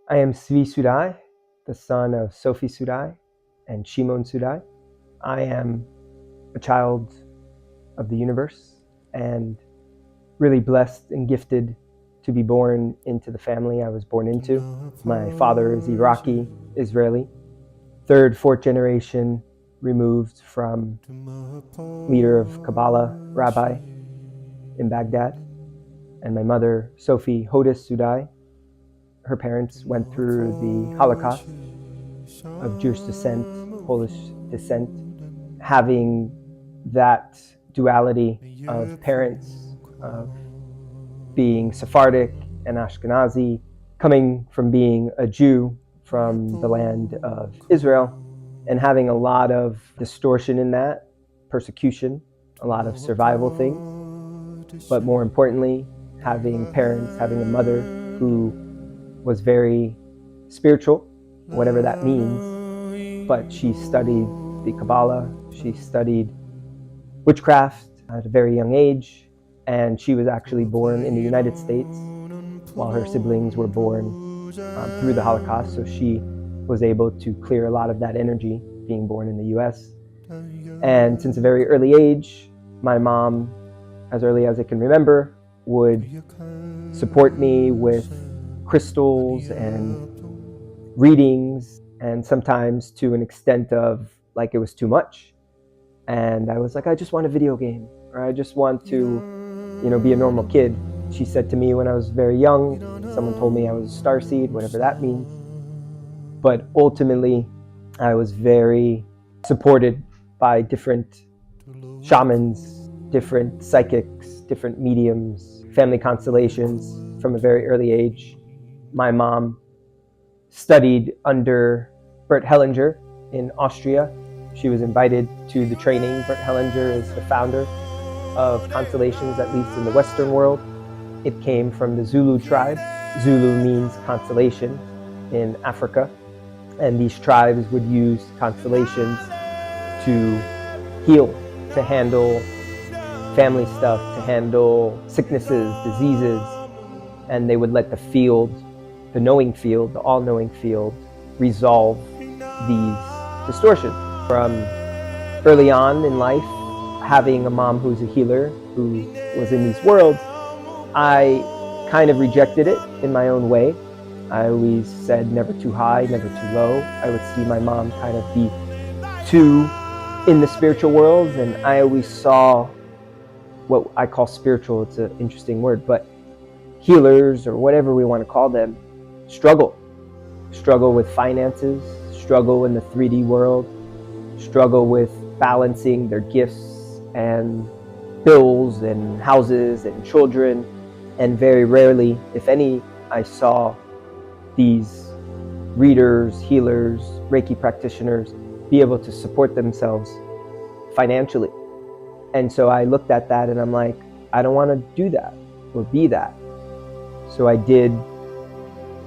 I am Svi Soudai, the son of Sophie Soudai and Shimon Soudai. I am a child of the universe and really blessed and gifted to be born into the family I was born into. My father is Iraqi, Israeli, third, fourth generation removed from leader of Kabbalah, rabbi in Baghdad. And my mother, Sophie Hodis Soudai, her parents went through the Holocaust of Jewish descent, Polish descent. Having that duality of parents, of being Sephardic and Ashkenazi, coming from being a Jew from the land of Israel, and having a lot of distortion in that, persecution, a lot of survival things, but more importantly, having parents, having a mother who was very spiritual, whatever that means, but she studied the Kabbalah, she studied witchcraft at a very young age, and she was actually born in the United States while her siblings were born through the Holocaust, so she was able to clear a lot of that energy being born in the US. And since a very early age, my mom, as early as I can remember, would support me with crystals and readings, and sometimes to an extent of like it was too much. And I was like, I just want a video game, or I just want to, be a normal kid. She said to me when I was very young, someone told me I was a starseed, whatever that means. But ultimately, I was very supported by different shamans, different psychics, different mediums, family constellations from a very early age. My mom studied under Bert Hellinger in Austria. She was invited to the training. Bert Hellinger is the founder of constellations, at least in the Western world. It came from the Zulu tribe. Zulu means constellation in Africa. And these tribes would use constellations to heal, to handle family stuff, to handle sicknesses, diseases. And they would let the field, the knowing field, the all-knowing field, resolve these distortions. From early on in life, having a mom who's a healer, who was in these worlds, I kind of rejected it in my own way. I always said never too high, never too low. I would see my mom kind of be too in the spiritual world, and I always saw what I call spiritual, it's an interesting word, but healers, or whatever we want to call them, struggle with finances, struggle in the 3D world, struggle with balancing their gifts and bills and houses and children. And very rarely, if any, I saw these readers, healers, Reiki practitioners be able to support themselves financially. And so I looked at that and I'm like, I don't want to do that or be that. So I did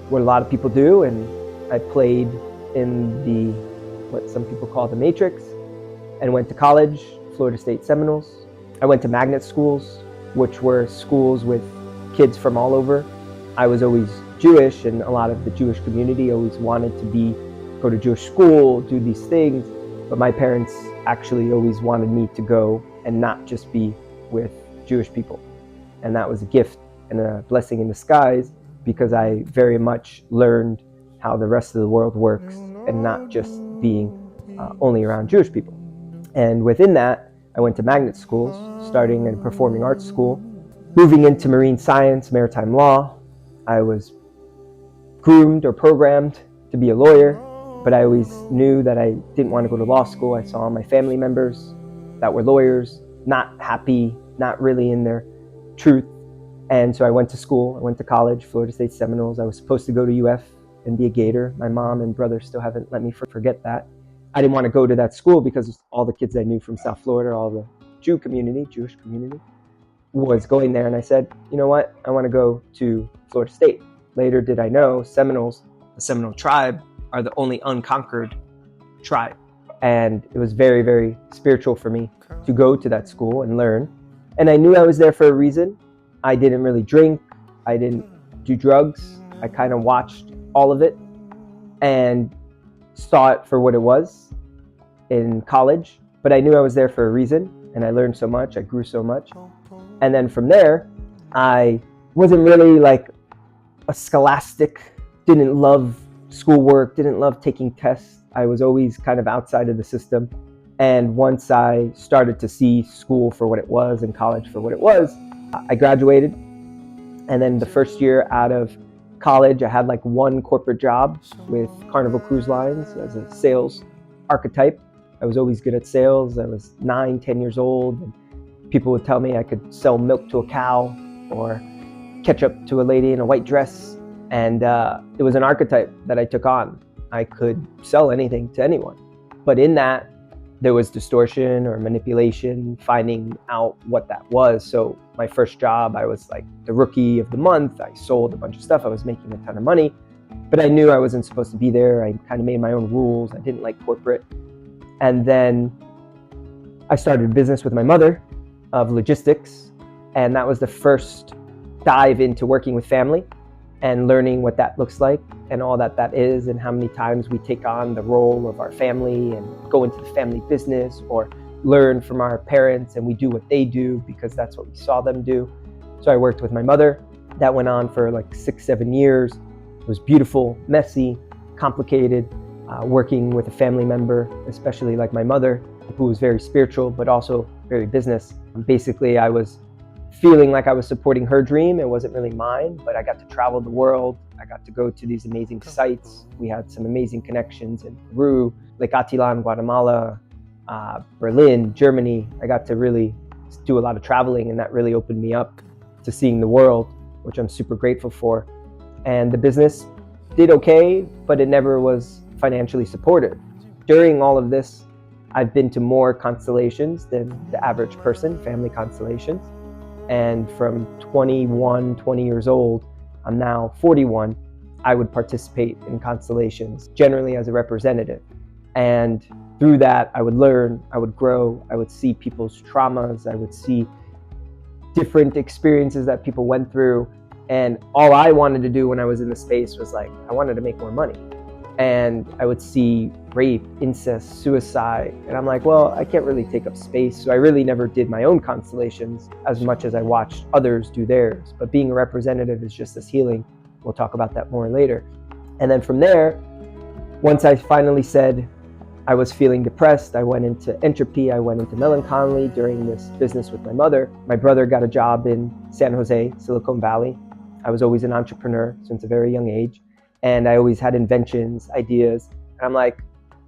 what a lot of people do, and I played in the, what some people call the Matrix, and went to college, Florida State Seminoles. I went to magnet schools, which were schools with kids from all over. I was always Jewish, and a lot of the Jewish community always wanted to go to Jewish school, do these things. But my parents actually always wanted me to go and not just be with Jewish people. And that was a gift and a blessing in disguise, because I very much learned how the rest of the world works and not just being only around Jewish people. And within that, I went to magnet schools, starting in performing arts school, moving into marine science, maritime law. I was groomed or programmed to be a lawyer, but I always knew that I didn't want to go to law school. I saw my family members that were lawyers, not happy, not really in their truth. And so I went to school, I went to college, Florida State Seminoles. I was supposed to go to UF and be a Gator. My mom and brother still haven't let me forget that. I didn't want to go to that school because all the kids I knew from South Florida, all the Jewish community, was going there. And I said, you know what? I want to go to Florida State. Later did I know Seminoles, the Seminole tribe, are the only unconquered tribe. And it was very, very spiritual for me to go to that school and learn. And I knew I was there for a reason. I didn't really drink. I didn't do drugs. I kind of watched all of it and saw it for what it was in college, but I knew I was there for a reason, and I learned so much, I grew so much. And then from there, I wasn't really like a scholastic, didn't love schoolwork, didn't love taking tests. I was always kind of outside of the system. And once I started to see school for what it was and college for what it was, I graduated. And then the first year out of college, I had like one corporate job with Carnival Cruise Lines as a sales archetype. I was always good at sales. I was 9, 10 years old. And people would tell me I could sell milk to a cow or ketchup to a lady in a white dress. And it was an archetype that I took on. I could sell anything to anyone. But in that, there was distortion or manipulation, finding out what that was. So my first job, I was like the rookie of the month. I sold a bunch of stuff. I was making a ton of money, but I knew I wasn't supposed to be there. I kind of made my own rules. I didn't like corporate. And then I started a business with my mother of logistics. And that was the first dive into working with family and learning what that looks like and all that that is, and how many times we take on the role of our family and go into the family business or learn from our parents, and we do what they do because that's what we saw them do. So I worked with my mother. That went on for like 6, 7 years. It was beautiful, messy, complicated, working with a family member, especially like my mother, who was very spiritual, but also very business. Basically, I was feeling like I was supporting her dream. It wasn't really mine, but I got to travel the world. I got to go to these amazing sites. We had some amazing connections in Peru, Lake Atilan, Guatemala, Berlin, Germany. I got to really do a lot of traveling, and that really opened me up to seeing the world, which I'm super grateful for. And the business did okay, but it never was financially supported. During all of this, I've been to more constellations than the average person, family constellations. And from 21, 20 years old, I'm now 41, I would participate in constellations, generally as a representative. And through that, I would learn, I would grow, I would see people's traumas, I would see different experiences that people went through. And all I wanted to do when I was in the space was like, I wanted to make more money. And I would see rape, incest, suicide. And I'm like, well, I can't really take up space. So I really never did my own constellations as much as I watched others do theirs. But being a representative is just as healing. We'll talk about that more later. And then from there, once I finally said I was feeling depressed, I went into entropy, I went into melancholy during this business with my mother. My brother got a job in San Jose, Silicon Valley. I was always an entrepreneur since a very young age. And I always had inventions, ideas. And I'm like,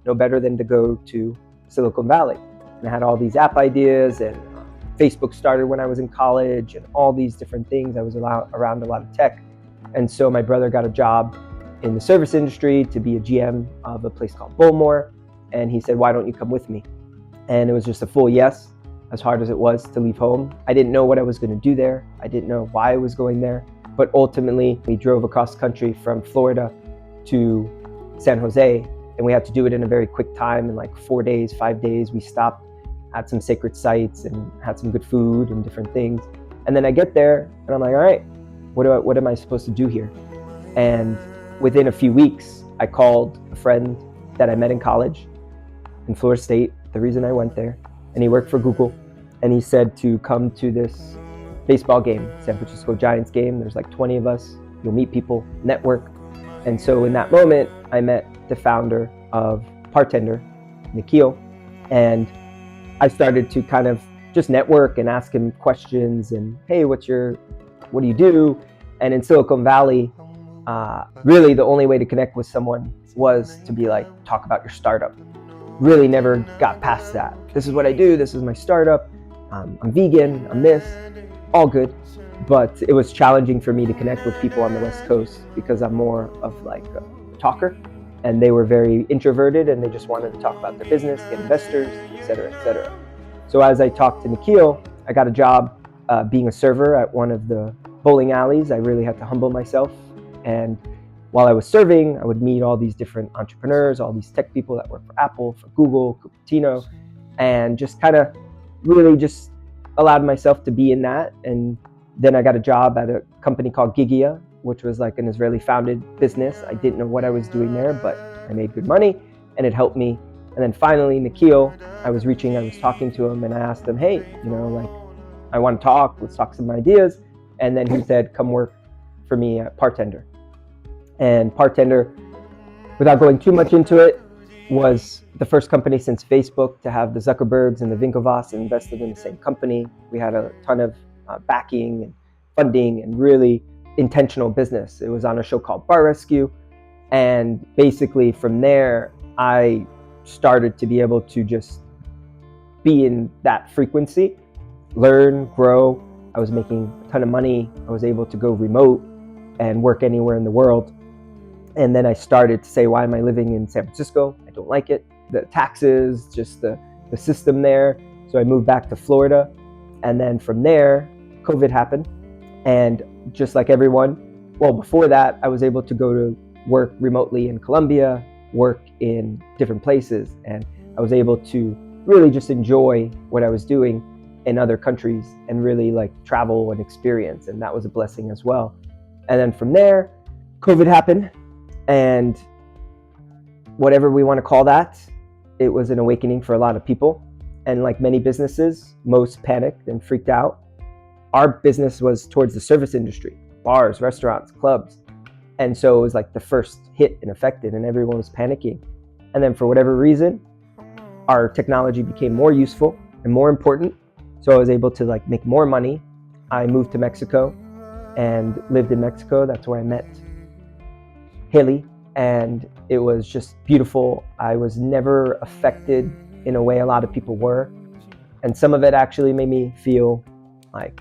no better than to go to Silicon Valley. And I had all these app ideas, and Facebook started when I was in college, and all these different things. I was around a lot of tech. And so my brother got a job in the service industry to be a GM of a place called Bullmore. And he said, why don't you come with me? And it was just a full yes, as hard as it was to leave home. I didn't know what I was going to do there. I didn't know why I was going there. But ultimately, we drove across country from Florida to San Jose, and we had to do it in a very quick time. In like 4 days, 5 days, we stopped, had some sacred sites, and had some good food and different things. And then I get there, and I'm like, all right, what am I supposed to do here? And within a few weeks, I called a friend that I met in college in Florida State, the reason I went there, and he worked for Google, and he said to come to this baseball game, San Francisco Giants game. There's like 20 of us. You'll meet people, network. And so in that moment, I met the founder of Bartender, Nikhil, and I started to kind of just network and ask him questions and, hey, what do you do? And in Silicon Valley, really the only way to connect with someone was to be like, talk about your startup. Really never got past that. This is what I do. This is my startup. I'm vegan. I'm this. All good. But it was challenging for me to connect with people on the West Coast because I'm more of like a talker, and they were very introverted and they just wanted to talk about their business, get investors, et cetera, et cetera. So as I talked to Nikhil, I got a job being a server at one of the bowling alleys. I really had to humble myself. And while I was serving, I would meet all these different entrepreneurs, all these tech people that work for Apple, for Google, Cupertino, and just kind of really just allowed myself to be in that. And then I got a job at a company called Gigia which was like an Israeli founded business. I didn't know what I was doing there, but I made good money and it helped me. And then finally, Nikhil, I was talking to him and I asked him, hey, like, I want to talk, let's talk some ideas. And then he said, come work for me at Partender. And Partender, without going too much into it, was the first company since Facebook to have the Zuckerbergs and the Winklevoss invested in the same company. We had a ton of backing and funding and really intentional business. It was on a show called Bar Rescue. And basically from there, I started to be able to just be in that frequency, learn, grow. I was making a ton of money. I was able to go remote and work anywhere in the world. And then I started to say, why am I living in San Francisco? I don't like it. The taxes, just the system there. So I moved back to Florida. And then from there, COVID happened. And just like everyone, well, before that, I was able to go to work remotely in Colombia, work in different places. And I was able to really just enjoy what I was doing in other countries and really like travel and experience. And that was a blessing as well. And then from there, COVID happened. And whatever we want to call that, it was an awakening for a lot of people. And like many businesses, most panicked and freaked out. Our business was towards the service industry, bars, restaurants, clubs. And so it was like the first hit and affected and everyone was panicking. And then for whatever reason, our technology became more useful and more important. So I was able to like make more money. I moved to Mexico and lived in Mexico. That's where I met Haley, and it was just beautiful. I was never affected in a way a lot of people were. And some of it actually made me feel like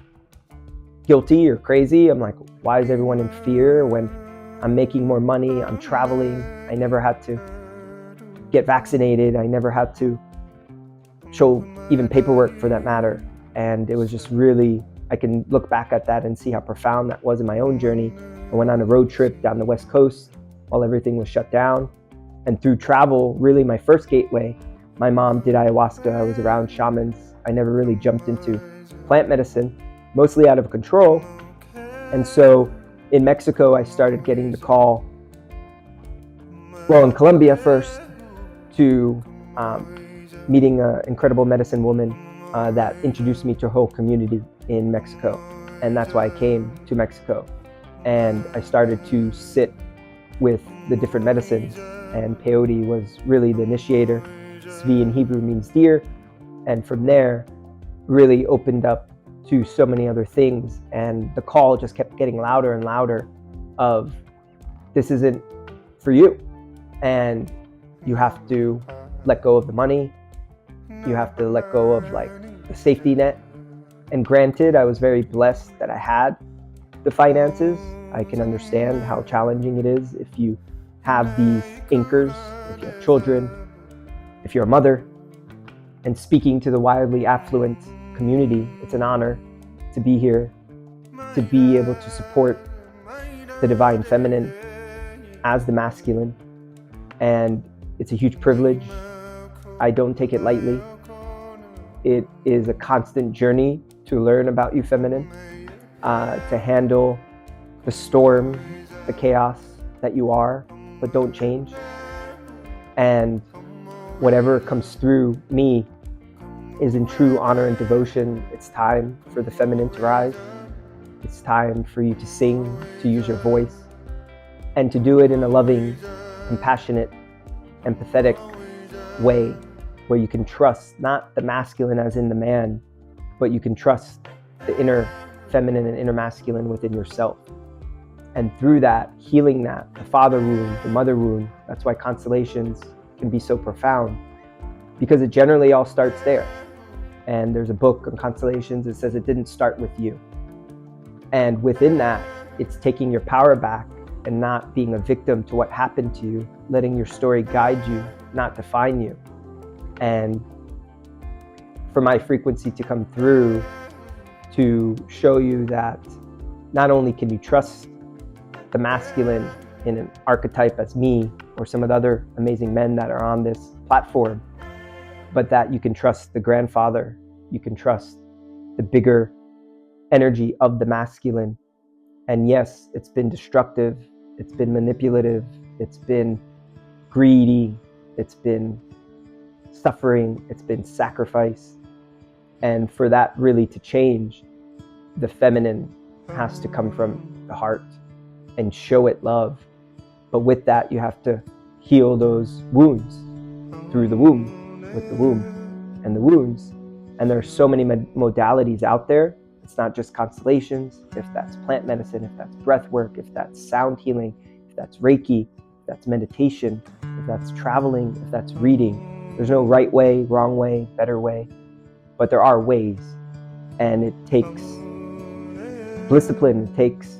guilty or crazy. I'm like, why is everyone in fear when I'm making more money, I'm traveling. I never had to get vaccinated. I never had to show even paperwork for that matter. And it was just really, I can look back at that and see how profound that was in my own journey. I went on a road trip down the West Coast while everything was shut down. And through travel, really my first gateway, my mom did ayahuasca. I was around shamans. I never really jumped into plant medicine, mostly out of control. And so in Mexico, I started getting the call, well, in Colombia first, to meeting an incredible medicine woman that introduced me to a whole community in Mexico. And that's why I came to Mexico. And I started to sit with the different medicines, and peyote was really the initiator. Svi in Hebrew means deer, and from there really opened up to so many other things, and the call just kept getting louder and louder of this isn't for you, and you have to let go of the money, you have to let go of like the safety net. And granted, I was very blessed that I had the finances. I can understand how challenging it is if you have these anchors, if you have children, if you're a mother. And speaking to the wildly affluent community, it's an honor to be here, to be able to support the divine feminine as the masculine. And it's a huge privilege. I don't take it lightly. It is a constant journey to learn about you feminine, to handle the storm, the chaos that you are, but don't change. And whatever comes through me is in true honor and devotion. It's time for the feminine to rise. It's time for you to sing, to use your voice, and to do it in a loving, compassionate, empathetic way where you can trust not the masculine as in the man, but you can trust the inner feminine and inner masculine within yourself. And through that, healing that, the father wound, the mother wound, that's why constellations can be so profound, because it generally all starts there. And there's a book on constellations that says it didn't start with you. And within that, it's taking your power back and not being a victim to what happened to you, letting your story guide you, not define you. And for my frequency to come through to show you that not only can you trust the masculine in an archetype as me or some of the other amazing men that are on this platform, but that you can trust the grandfather, you can trust the bigger energy of the masculine, And yes, it's been destructive, it's been manipulative, it's been greedy, it's been suffering, it's been sacrifice. And for that really to change, the feminine has to come from the heart and show it love. But with that, you have to heal those wounds through the womb, with the womb and the wounds. And there are so many modalities out there. It's not just constellations, if that's plant medicine, if that's breath work, if that's sound healing, if that's Reiki, if that's meditation, if that's traveling, if that's reading. There's no right way, wrong way, better way, but there are ways. And it takes discipline, it takes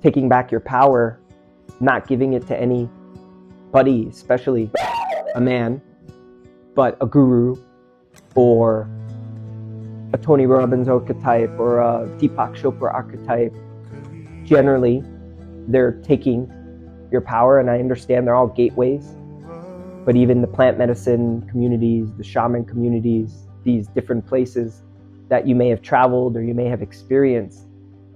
taking back your power, not giving it to anybody, especially a man, but a guru or a Tony Robbins archetype or a Deepak Chopra archetype. Generally, they're taking your power, and I understand they're all gateways, but even the plant medicine communities, the shaman communities, these different places that you may have traveled or you may have experienced,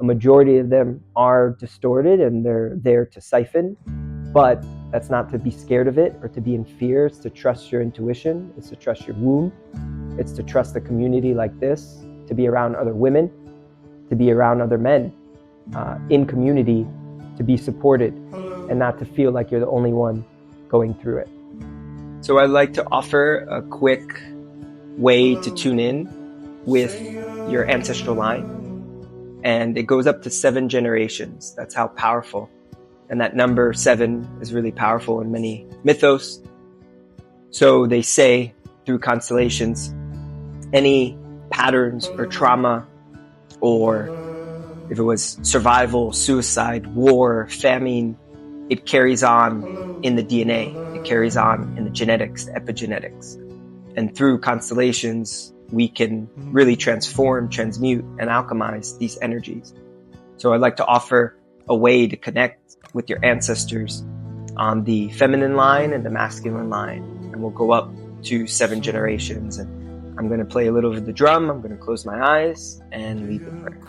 a majority of them are distorted and they're there to siphon, but that's not to be scared of it or to be in fear. It's to trust your intuition. It's to trust your womb. It's to trust a community like this, to be around other women, to be around other men in community, to be supported and not to feel like you're the only one going through it. So I'd like to offer a quick way to tune in with your ancestral line. And it goes up to 7 generations. That's how powerful. And that number 7 is really powerful in many mythos. So they say through constellations, any patterns or trauma, or if it was survival, suicide, war, famine, it carries on in the DNA. It carries on in the genetics, the epigenetics. And through constellations, we can really transform, transmute, and alchemize these energies. So I'd like to offer a way to connect with your ancestors on the feminine line and the masculine line. And we'll go up to 7 generations. And I'm going to play a little of the drum. I'm going to close my eyes and lead the prayer.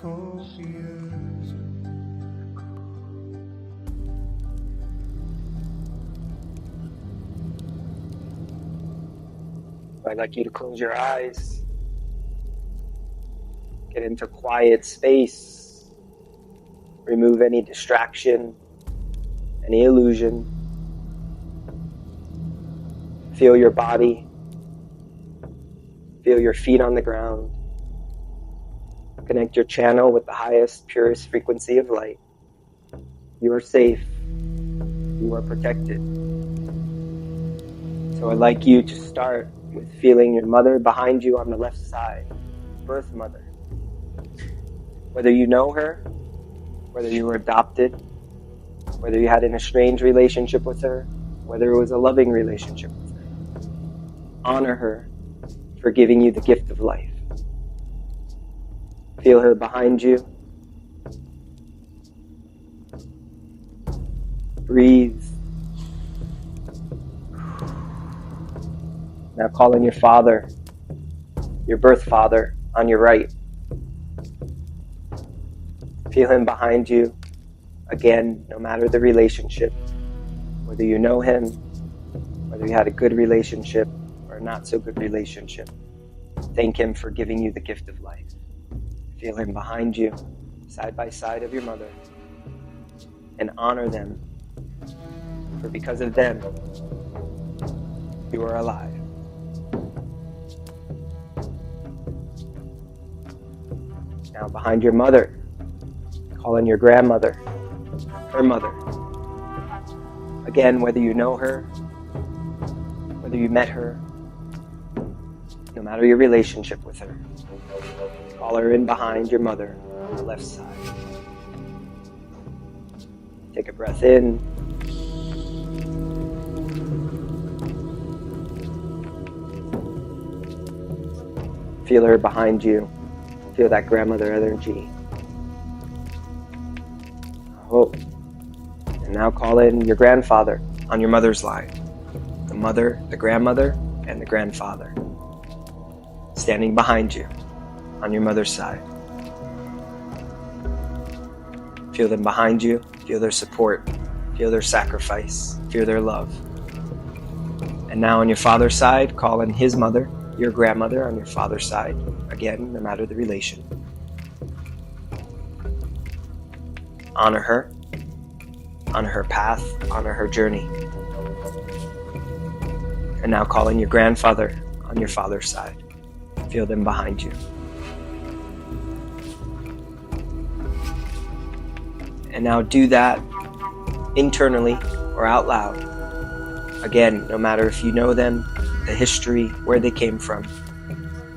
I'd like you to close your eyes. Get into quiet space. Remove any distraction, any illusion. Feel your body. Feel your feet on the ground. Connect your channel with the highest, purest frequency of light. You are safe. You are protected. So I'd like you to start with feeling your mother behind you on the left side, birth mother. Whether you know her, whether you were adopted, whether you had an estranged relationship with her, whether it was a loving relationship with her, honor her for giving you the gift of life. Feel her behind you. Breathe. Now call in your father, your birth father, on your right. Feel him behind you. Again, no matter the relationship, whether you know him, whether you had a good relationship or a not so good relationship, thank him for giving you the gift of life. Feel him behind you, side by side of your mother, and honor them, for because of them, you are alive. Now behind your mother, call in your grandmother, her mother. Again, whether you know her, whether you met her, no matter your relationship with her, call her in behind your mother on the left side. Take a breath in. Feel her behind you. Feel that grandmother energy. Oh. And now call in your grandfather on your mother's line. The mother, the grandmother, and the grandfather. Standing behind you on your mother's side. Feel them behind you. Feel their support. Feel their sacrifice. Feel their love. And now on your father's side, call in his mother, your grandmother on your father's side. Again, no matter the relation. Honor her path, honor her journey. And now call in your grandfather on your father's side. Feel them behind you. And now do that internally or out loud. Again, no matter if you know them, the history, where they came from.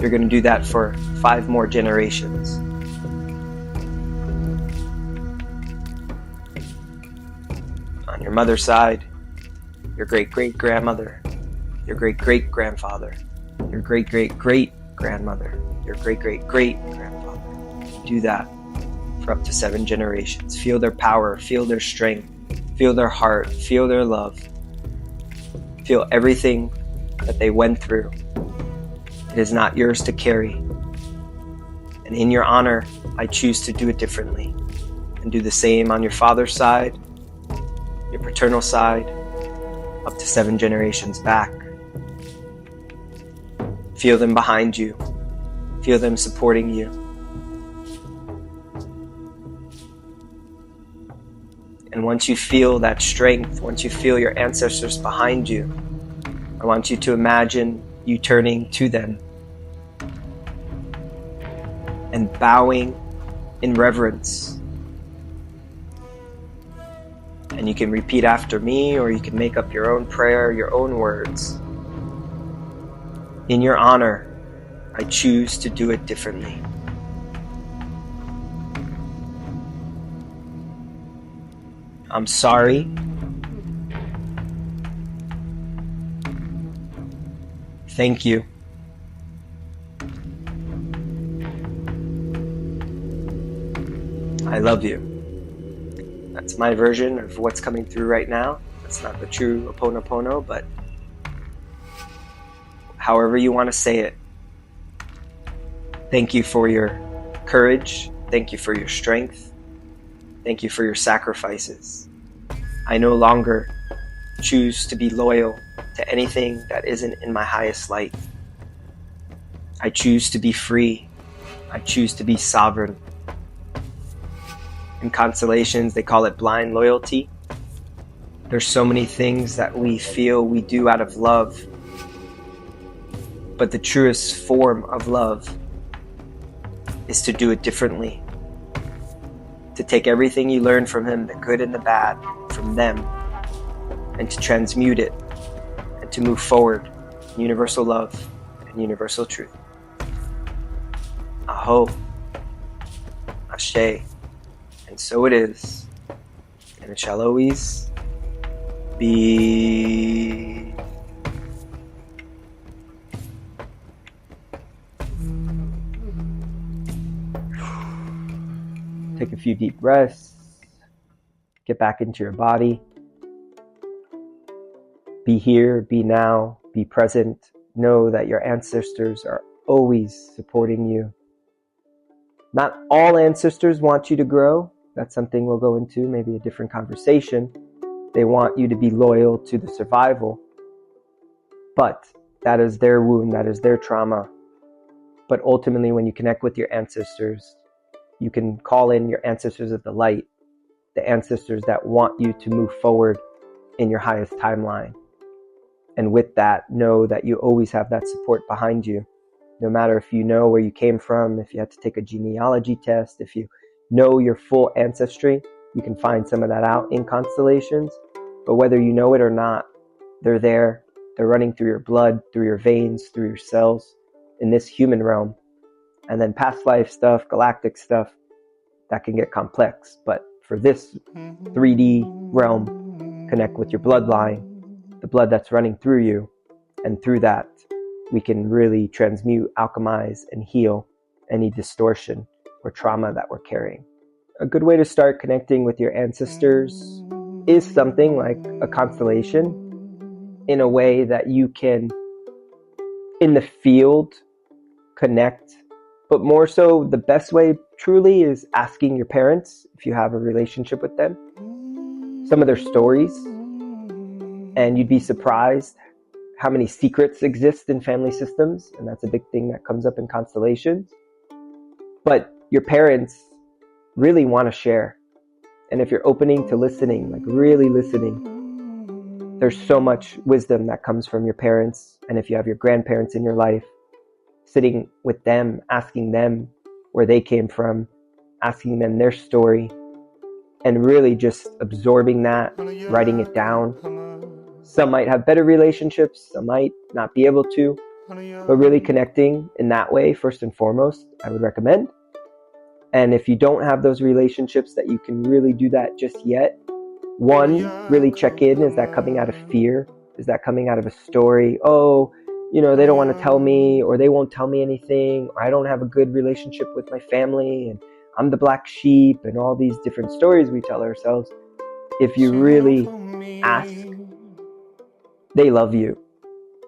You're going to do that for 5 more generations. On your mother's side, your great-great-grandmother, your great-great-grandfather, your great-great-great-grandmother, your great-great-great-grandfather. Do that for up to 7 generations. Feel their power, feel their strength, feel their heart, feel their love. Feel everything that they went through. It is not yours to carry. And in your honor, I choose to do it differently. And do the same on your father's side, your paternal side, up to 7 generations back. Feel them behind you. Feel them supporting you. And once you feel that strength, once you feel your ancestors behind you, I want you to imagine you turning to them and bowing in reverence. And you can repeat after me, or you can make up your own prayer, your own words. In your honor, I choose to do it differently. I'm sorry. Thank you. I love you. That's my version of what's coming through right now. That's not the true Ho'oponopono, but however you want to say it. Thank you for your courage. Thank you for your strength. Thank you for your sacrifices. I no longer choose to be loyal to anything that isn't in my highest light. I choose to be free. I choose to be sovereign. In constellations, they call it blind loyalty. There's so many things that we feel we do out of love, but the truest form of love is to do it differently. To take everything you learn from him, the good and the bad, from them, and to transmute it, and to move forward in universal love and universal truth. Aho, Ashe, and so it is, and it shall always be. Take a few deep breaths. Get back into your body. Be here, be now, be present. Know that your ancestors are always supporting you. Not all ancestors want you to grow. That's something we'll go into, maybe a different conversation. They want you to be loyal to the survival. But that is their wound, that is their trauma. But ultimately, when you connect with your ancestors, you can call in your ancestors of the light, the ancestors that want you to move forward in your highest timeline. And with that, know that you always have that support behind you. No matter if you know where you came from, if you had to take a genealogy test, if you know your full ancestry, you can find some of that out in constellations. But whether you know it or not, they're there. They're running through your blood, through your veins, through your cells in this human realm. And then past life stuff, galactic stuff, that can get complex. But for this 3D realm, connect with your bloodline, the blood that's running through you. And through that, we can really transmute, alchemize, and heal any distortion or trauma that we're carrying. A good way to start connecting with your ancestors is something like a constellation, in a way that you can, in the field, connect. But more so, the best way truly is asking your parents, if you have a relationship with them, some of their stories, and you'd be surprised how many secrets exist in family systems, and that's a big thing that comes up in constellations. But your parents really want to share, and if you're opening to listening, like really listening, there's so much wisdom that comes from your parents. And if you have your grandparents in your life, sitting with them, asking them where they came from, asking them their story, and really just absorbing that, writing it down. Some might have better relationships, some might not be able to, but really connecting in that way, first and foremost, I would recommend. And if you don't have those relationships that you can really do that just yet, one, really check in. Is that coming out of fear? Is that coming out of a story? Oh, they don't want to tell me, or they won't tell me anything, or I don't have a good relationship with my family, and I'm the black sheep, and all these different stories we tell ourselves. If you really ask, they love you,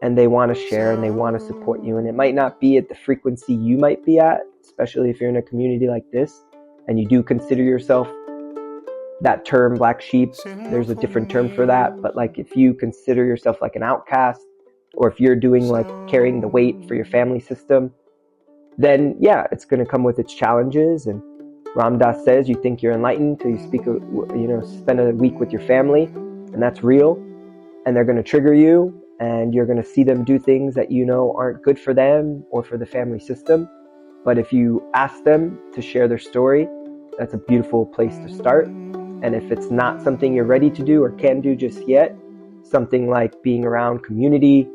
and they want to share, and they want to support you. And it might not be at the frequency you might be at, especially if you're in a community like this, and you do consider yourself that term, black sheep. There's a different term for that. But like, if you consider yourself like an outcast, or if you're doing like carrying the weight for your family system, then yeah, it's going to come with its challenges. And Ram Dass says, you think you're enlightened till you spend a week with your family, and that's real. And they're going to trigger you, and you're going to see them do things that aren't good for them or for the family system. But if you ask them to share their story, that's a beautiful place to start. And if it's not something you're ready to do or can do just yet, something like being around community,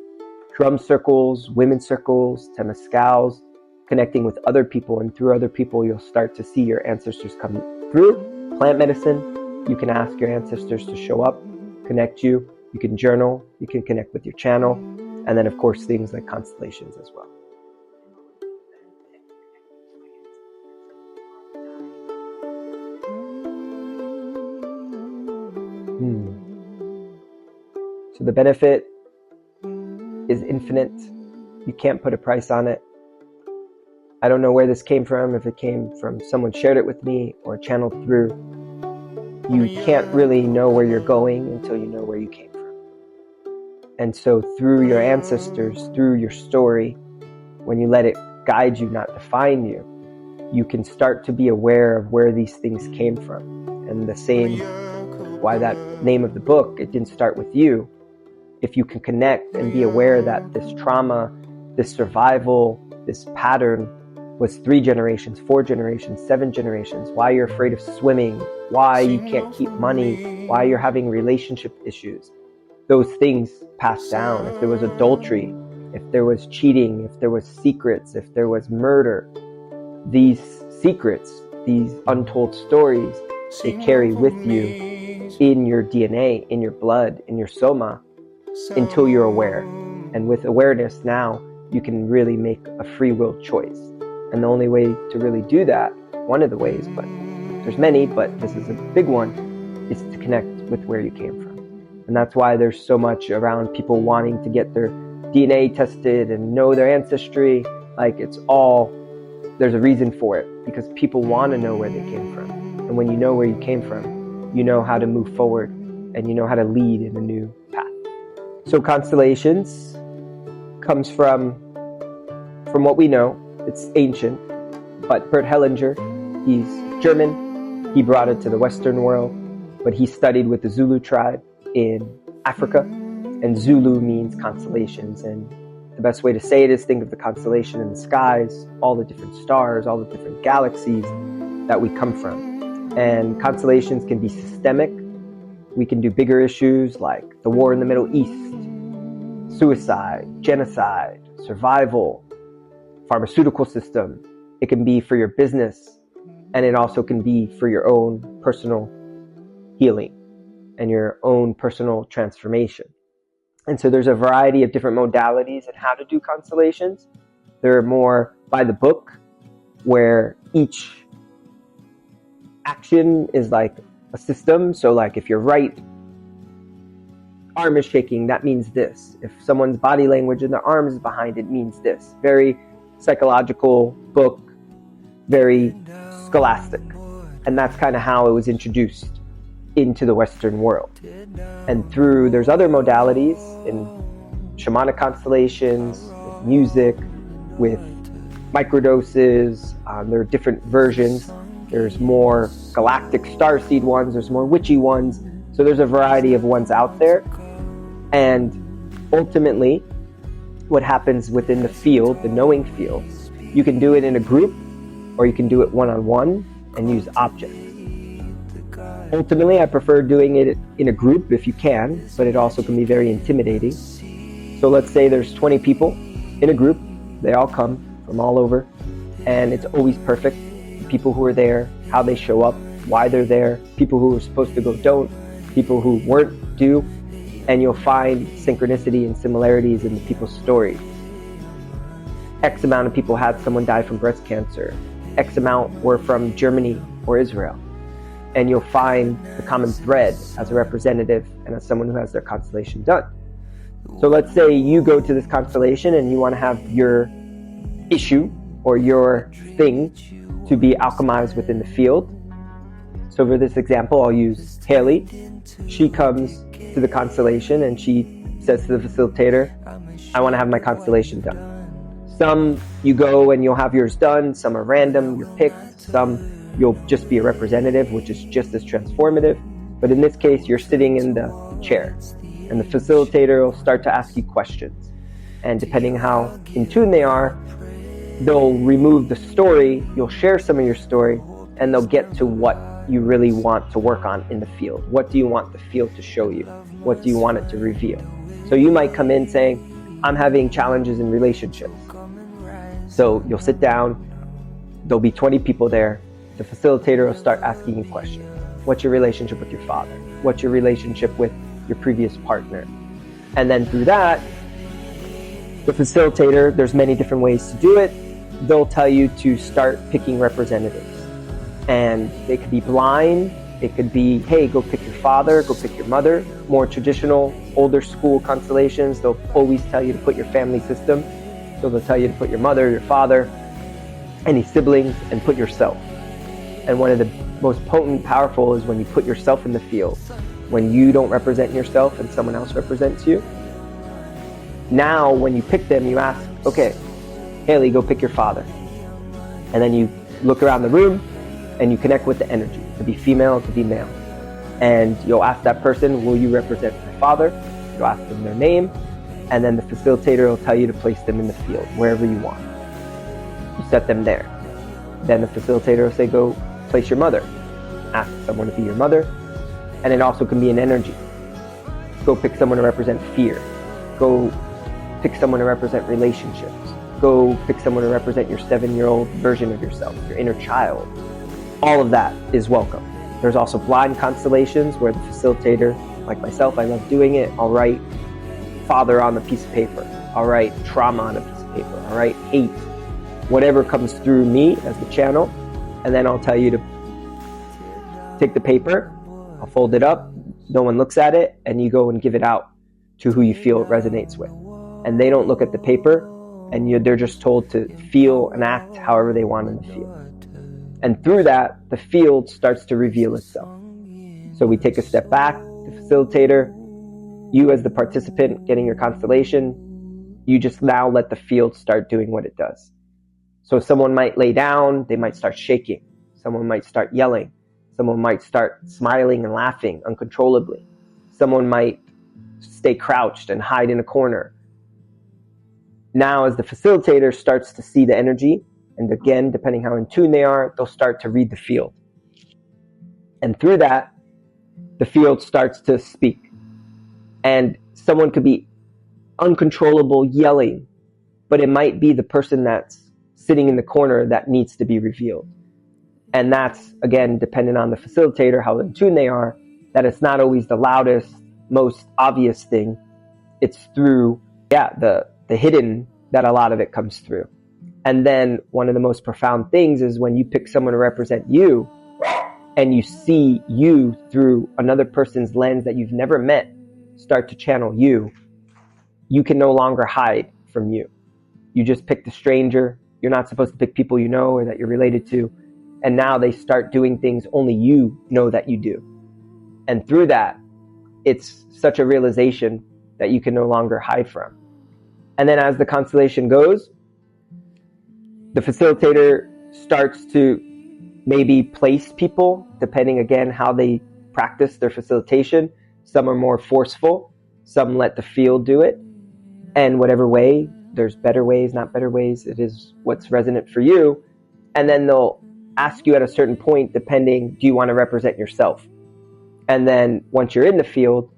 drum circles, women's circles, temazcals, connecting with other people, and through other people, you'll start to see your ancestors come through. Plant medicine, you can ask your ancestors to show up, connect you. You can journal, you can connect with your channel, and then of course things like constellations as well. So the benefit is infinite. You can't put a price on it. I don't know where this came from, if it came from someone shared it with me or channeled through. You can't really know where you're going until you know where you came from. And so through your ancestors, through your story, when you let it guide you, not define you, you can start to be aware of where these things came from. And the same, why that name of the book, it didn't start with you. If you can connect and be aware that this trauma, this survival, this pattern was 3 generations, 4 generations, 7 generations, why you're afraid of swimming, why you can't keep money, why you're having relationship issues, those things pass down. If there was adultery, if there was cheating, if there was secrets, if there was murder, these secrets, these untold stories, they carry with you in your DNA, in your blood, in your soma, until you're aware. And with awareness now, you can really make a free will choice. And the only way to really do that, one of the ways, but there's many, but this is a big one, is to connect with where you came from. And that's why there's so much around people wanting to get their DNA tested and know their ancestry. Like, it's all, there's a reason for it, because people want to know where they came from. And when you know where you came from, you know how to move forward, and you know how to lead in a new path. So constellations comes from what we know. It's ancient, but Bert Hellinger, he's German. He brought it to the Western world, but he studied with the Zulu tribe in Africa, and Zulu means constellations. And the best way to say it is, think of the constellation in the skies, all the different stars, all the different galaxies that we come from. And constellations can be systemic. We can do bigger issues like the war in the Middle East, suicide, genocide, survival, pharmaceutical system. It can be for your business, and it also can be for your own personal healing and your own personal transformation. And so there's a variety of different modalities and how to do constellations. They're more by the book, where each action is like a system. So like, if your right arm is shaking, that means this. If someone's body language and their arms is behind, it means this. Very psychological book, very scholastic. And that's kind of how it was introduced into the Western world. And there's other modalities in shamanic constellations, with music, with microdoses. There are different versions. There's more galactic starseed ones, there's more witchy ones. So there's a variety of ones out there. And ultimately, what happens within the field, the knowing field, you can do it in a group or you can do it one-on-one and use objects. Ultimately, I prefer doing it in a group if you can, but it also can be very intimidating. So let's say there's 20 people in a group. They all come from all over, and it's always perfect. The people who are there, how they show up, why they're there, people who are supposed to go don't, people who weren't do, and you'll find synchronicity and similarities in the people's stories. X amount of people had someone die from breast cancer. X amount were from Germany or Israel. And you'll find the common thread as a representative and as someone who has their constellation done. So let's say you go to this constellation and you want to have your issue or your thing to be alchemized within the field. So for this example, I'll use Haley. She comes to the constellation and she says to the facilitator, I want to have my constellation done. Some you go and you'll have yours done, some are random, you're picked, some you'll just be a representative, which is just as transformative. But in this case, you're sitting in the chair and the facilitator will start to ask you questions. And depending how in tune they are, they'll remove the story, you'll share some of your story, and they'll get to what you really want to work on in the field. What do you want the field to show you? What do you want it to reveal? So you might come in saying, I'm having challenges in relationships. So you'll sit down, there'll be 20 people there. The facilitator will start asking you questions. What's your relationship with your father? What's your relationship with your previous partner? And then through that, the facilitator, there's many different ways to do it. They'll tell you to start picking representatives. And they could be blind. It could be, hey, go pick your father, go pick your mother. More traditional, older school constellations, they'll always tell you to put your family system. So they'll tell you to put your mother, your father, any siblings, and put yourself. And one of the most potent, powerful is when you put yourself in the field. When you don't represent yourself and someone else represents you. Now, when you pick them, you ask, okay, Haley, go pick your father. And then you look around the room and you connect with the energy. It could be female, it could be male. And you'll ask that person, will you represent my father? You'll ask them their name. And then the facilitator will tell you to place them in the field, wherever you want. You set them there. Then the facilitator will say, go place your mother. Ask someone to be your mother. And it also can be an energy. Go pick someone to represent fear. Go pick someone to represent relationships. Go pick someone to represent your 7-year-old version of yourself, your inner child. All of that is welcome. There's also blind constellations where the facilitator, like myself, I love doing it. I'll write father on a piece of paper. I'll write trauma on a piece of paper. I'll write hate. Whatever comes through me as the channel. And then I'll tell you to take the paper, I'll fold it up, no one looks at it, and you go and give it out to who you feel it resonates with. And they don't look at the paper, and they're just told to feel and act however they want in the field. And through that, the field starts to reveal itself. So we take a step back, the facilitator, you as the participant getting your constellation, you just now let the field start doing what it does. So someone might lay down, they might start shaking. Someone might start yelling. Someone might start smiling and laughing uncontrollably. Someone might stay crouched and hide in a corner. Now, as the facilitator starts to see the energy, and again, depending how in tune they are, they'll start to read the field. And through that, the field starts to speak. And someone could be uncontrollable yelling, but it might be the person that's sitting in the corner that needs to be revealed. And that's, again, dependent on the facilitator, how in tune they are, that it's not always the loudest, most obvious thing. It's through, the hidden that a lot of it comes through. And then one of the most profound things is when you pick someone to represent you and you see you through another person's lens that you've never met start to channel you, you can no longer hide from you. You just picked a stranger. You're not supposed to pick people you know or that you're related to. And now they start doing things only you know that you do. And through that, it's such a realization that you can no longer hide from. And then as the constellation goes, the facilitator starts to maybe place people, depending again how they practice their facilitation. Some are more forceful, some let the field do it. And whatever way, there's better ways, not better ways, it is what's resonant for you. And then they'll ask you at a certain point, depending, do you want to represent yourself? And then once you're in the field,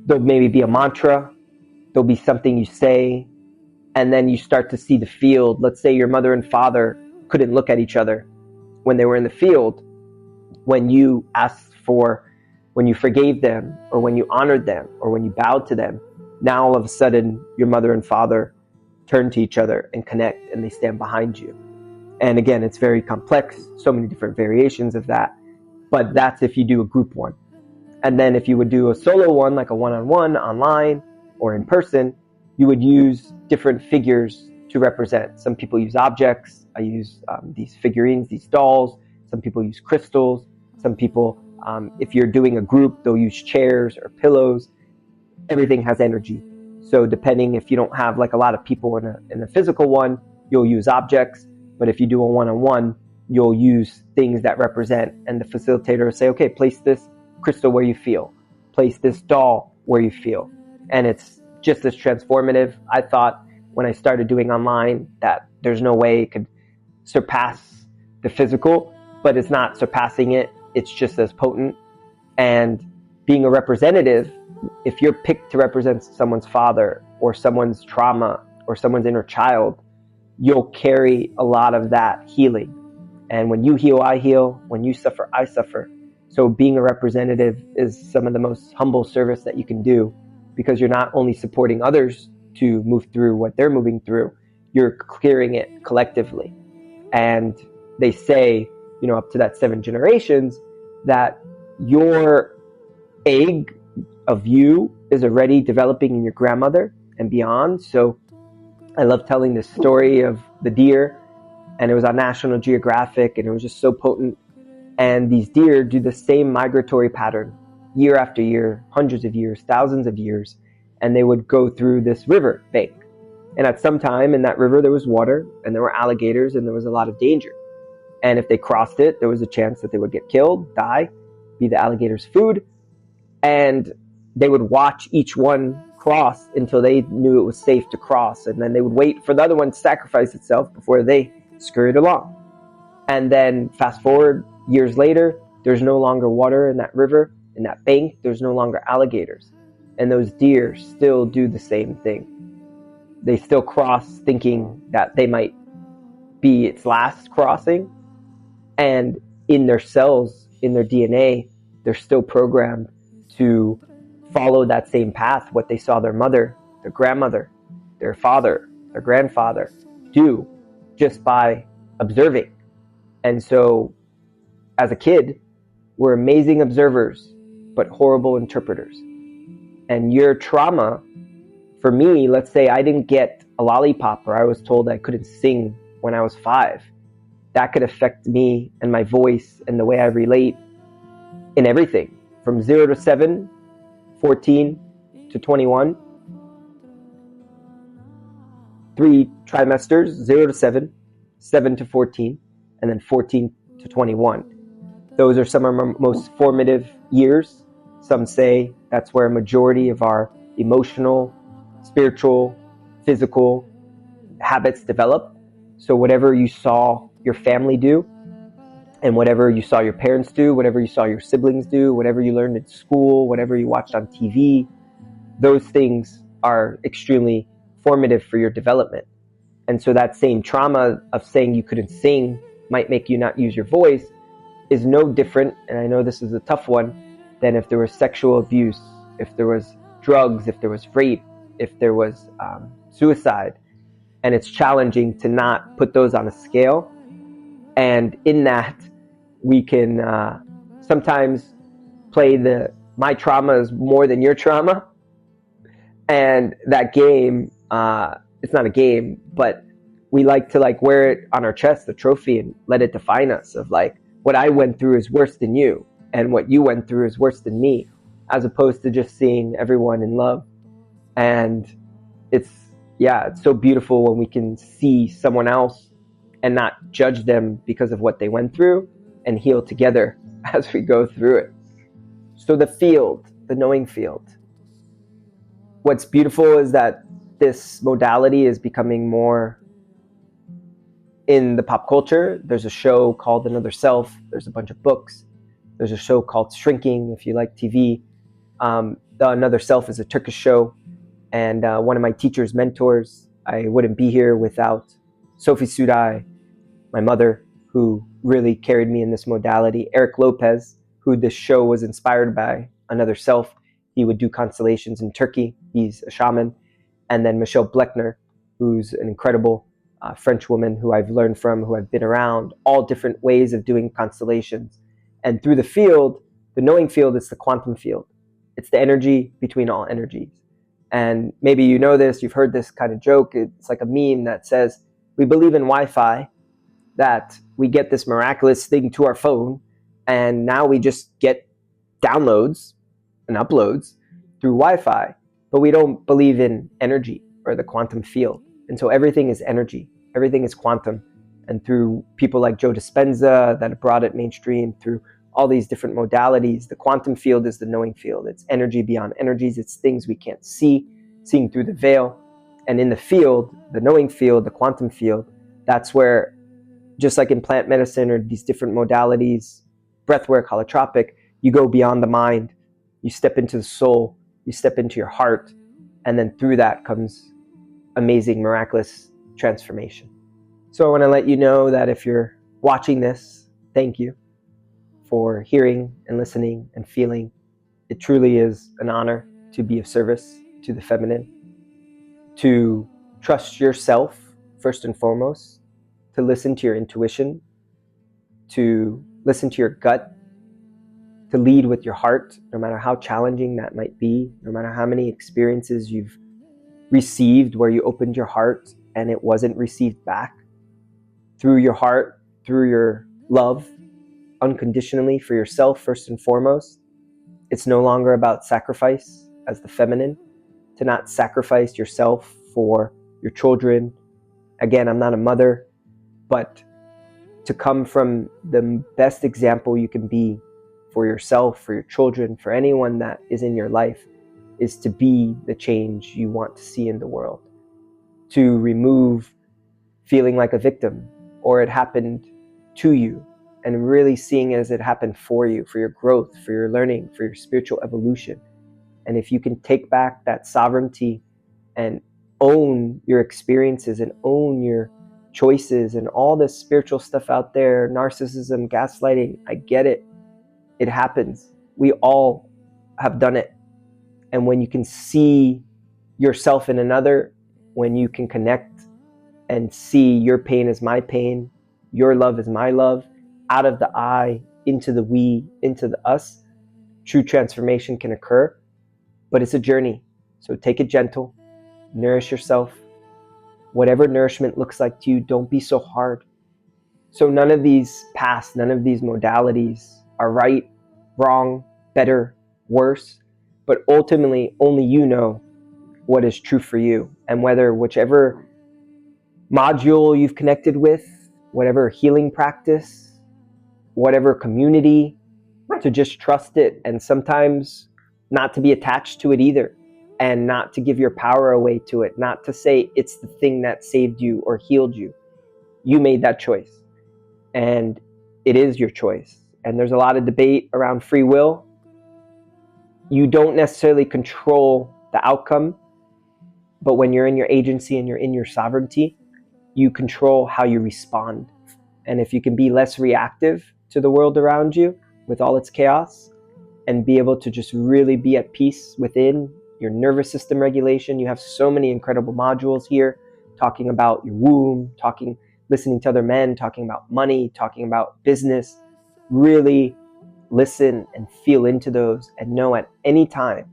there'll maybe be a mantra, there'll be something you say, and then you start to see the field. Let's say your mother and father couldn't look at each other when they were in the field. When you asked for, when you forgave them, or when you honored them, or when you bowed to them, now all of a sudden your mother and father turn to each other and connect, and they stand behind you. And again, it's very complex, so many different variations of that, but that's if you do a group one. And then if you would do a solo one, like a one-on-one online or in person, you would use different figures to represent. Some people use objects. I use these figurines, these dolls. Some people use crystals. Some people, if you're doing a group, they'll use chairs or pillows. Everything has energy. So depending, if you don't have like a lot of people in a physical one, you'll use objects. But if you do a one-on-one, you'll use things that represent. And the facilitator will say, okay, place this crystal where you feel. Place this doll where you feel. And it's just as transformative. I thought when I started doing online that there's no way it could surpass the physical, but it's not surpassing it. It's just as potent. And being a representative, if you're picked to represent someone's father or someone's trauma or someone's inner child, you'll carry a lot of that healing. And when you heal, I heal. When you suffer, I suffer. So being a representative is some of the most humble service that you can do, because you're not only supporting others to move through what they're moving through, you're clearing it collectively. And they say, up to that 7 generations, that your egg of you is already developing in your grandmother and beyond. So I love telling this story of the deer, and it was on National Geographic, and it was just so potent. And these deer do the same migratory pattern year after year, hundreds of years, thousands of years, and they would go through this river bank. And at some time in that river, there was water, and there were alligators, and there was a lot of danger. And if they crossed it, there was a chance that they would get killed, die, be the alligator's food. And they would watch each one cross until they knew it was safe to cross. And then they would wait for the other one to sacrifice itself before they scurried along. And then fast forward years later, there's no longer water in that river, in that bank. There's no longer alligators. And those deer still do the same thing. They still cross thinking that they might be its last crossing. And in their cells, in their DNA, they're still programmed to follow that same path, what they saw their mother, their grandmother, their father, their grandfather do, just by observing. And so as a kid, we're amazing observers, but horrible interpreters. And your trauma, for me, let's say I didn't get a lollipop, or I was told I couldn't sing when I was 5. That could affect me and my voice and the way I relate in everything. From 0 to 7, 14 to 21. 3 trimesters, 0 to 7, 7 to 14, and then 14 to 21. Those are some of our most formative years. Some say that's where a majority of our emotional, spiritual, physical habits develop. So whatever you saw your family do, and whatever you saw your parents do, whatever you saw your siblings do, whatever you learned in school, whatever you watched on TV, those things are extremely formative for your development. And so that same trauma of saying you couldn't sing might make you not use your voice is no different, and I know this is a tough one, than if there was sexual abuse, if there was drugs, if there was rape, if there was suicide. And it's challenging to not put those on a scale. And in that, we can sometimes play my trauma is more than your trauma. And that game, it's not a game, but we like to like wear it on our chest, the trophy, and let it define us of like, what I went through is worse than you, and what you went through is worse than me, as opposed to just seeing everyone in love. And it's so beautiful when we can see someone else and not judge them because of what they went through, and heal together as we go through it. So the field, the knowing field. What's beautiful is that this modality is becoming more in the pop culture. There's a show called Another Self. There's a bunch of books. There's a show called Shrinking, if you like TV. The Another Self is a Turkish show. And one of my teachers, mentors, I wouldn't be here without Sophie Soudai, my mother, who really carried me in this modality. Eric Lopez, who this show was inspired by, Another Self. He would do constellations in Turkey. He's a shaman. And then Michelle Bleckner, who's an incredible French woman who I've learned from, who I've been around, all different ways of doing constellations. And through the field, the knowing field, is the quantum field. It's the energy between all energies. And maybe you know this, you've heard this kind of joke. It's like a meme that says, we believe in Wi-Fi, that we get this miraculous thing to our phone, and now we just get downloads and uploads through Wi-Fi, but we don't believe in energy or the quantum field. And so everything is energy, everything is quantum. And through people like Joe Dispenza that have brought it mainstream, through all these different modalities, the quantum field is the knowing field. It's energy beyond energies. It's things we can't see, seeing through the veil. And in the field, the knowing field, the quantum field, that's where, just like in plant medicine or these different modalities, breathwork, holotropic, you go beyond the mind, you step into the soul, you step into your heart, and then through that comes amazing, miraculous transformation. So I want to let you know that if you're watching this, thank you for hearing and listening and feeling. It truly is an honor to be of service to the feminine, to trust yourself first and foremost, to listen to your intuition, to listen to your gut, to lead with your heart, no matter how challenging that might be, no matter how many experiences you've received where you opened your heart and it wasn't received back. Through your heart, through your love, unconditionally for yourself first and foremost. It's no longer about sacrifice as the feminine, to not sacrifice yourself for your children. Again, I'm not a mother, but to come from the best example you can be for yourself, for your children, for anyone that is in your life, is to be the change you want to see in the world. To remove feeling like a victim, or it happened to you, and really seeing it as it happened for you, for your growth, for your learning, for your spiritual evolution. And if you can take back that sovereignty and own your experiences and own your choices and all this spiritual stuff out there, narcissism, gaslighting, I get it. It happens. We all have done it. And when you can see yourself in another, when you can connect and see your pain is my pain, your love is my love, out of the I, into the we, into the us, true transformation can occur. But it's a journey. So take it gentle, nourish yourself. Whatever nourishment looks like to you, don't be so hard. So none of these paths, none of these modalities are right, wrong, better, worse. But ultimately, only you know what is true for you. And whether whichever module you've connected with, whatever healing practice, whatever community, to just trust it, and sometimes not to be attached to it either, and not to give your power away to it, not to say it's the thing that saved you or healed you. You made that choice, and it is your choice. And there's a lot of debate around free will. You don't necessarily control the outcome, but when you're in your agency and you're in your sovereignty, you control how you respond. And if you can be less reactive to the world around you with all its chaos, and be able to just really be at peace within your nervous system regulation. You have so many incredible modules here, talking about your womb, listening to other men, talking about money, talking about business. Really listen and feel into those, and know at any time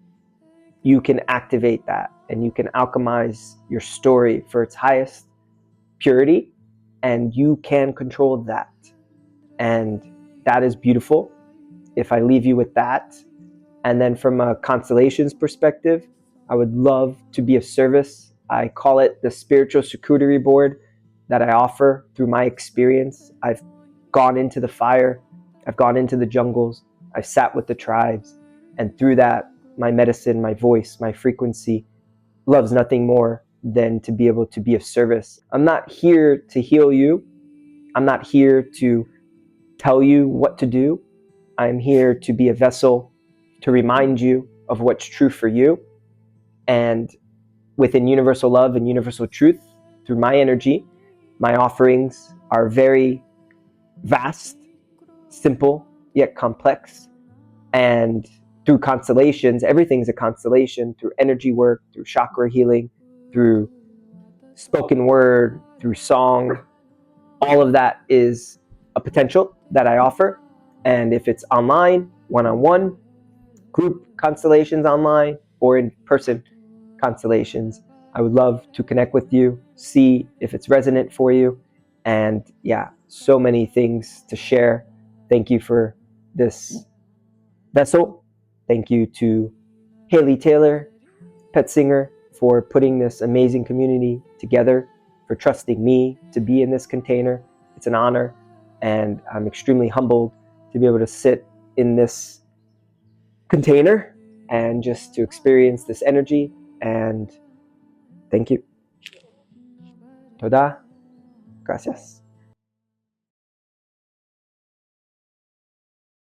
you can activate that, and you can alchemize your story for its highest, purity, and you can control that. And that is beautiful. If I leave you with that, and then from a Constellation's perspective, I would love to be of service. I call it the spiritual charcuterie board that I offer through my experience. I've gone into the fire, I've gone into the jungles, I've sat with the tribes, and through that, my medicine, my voice, my frequency loves nothing more than to be able to be of service. I'm not here to heal you. I'm not here to tell you what to do. I'm here to be a vessel to remind you of what's true for you. And within universal love and universal truth, through my energy, my offerings are very vast, simple, yet complex. And through constellations, everything's a constellation, through energy work, through chakra healing, through spoken word, through song. All of that is a potential that I offer. And if it's online, one-on-one, group constellations online, or in person constellations, I would love to connect with you, see if it's resonant for you. And yeah, so many things to share. Thank you for this vessel. Thank you to Haley Taylor, Pet Singer, for putting this amazing community together, for trusting me to be in this container. It's an honor, and I'm extremely humbled to be able to sit in this container and just to experience this energy. And thank you. Toda. Gracias.